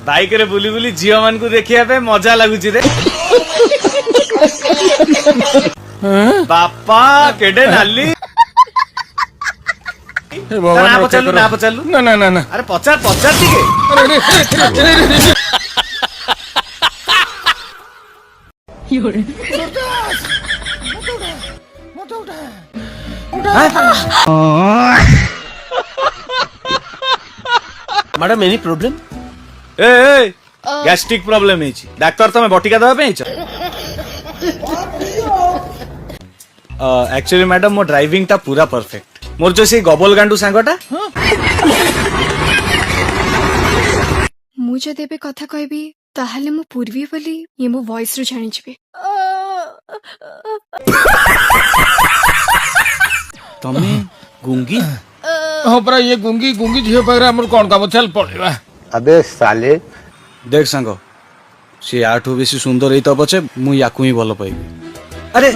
Bike रे बुली बुली झियो मान को देखिया पे मजा लागुची रे बापा केडे नाली ना पचालू ना ना ना ना अरे पचार पचार ठीक है मैडम एनी प्रॉब्लम ए गैस्ट्रिक प्रॉब्लम है डाक्टर तमे बटिका दवा पे एक्चुअली मैडम मो ड्राइविंग ता पूरा परफेक्ट मोर जो से गबल गांडू सांगटा मु जदि एबे कथा कहबी ताहले मु पूर्वी बोली ये मो वॉइस रो जानि जबे तमे गुंगी हाँ परा ये गुंगी गुंगी झील पाखे आम कौन काम चल पड़ा। अबे साले देख सांग सी आठू बेसी सुंदर ही तो पछे मु याकू ही भल पाइबी अरे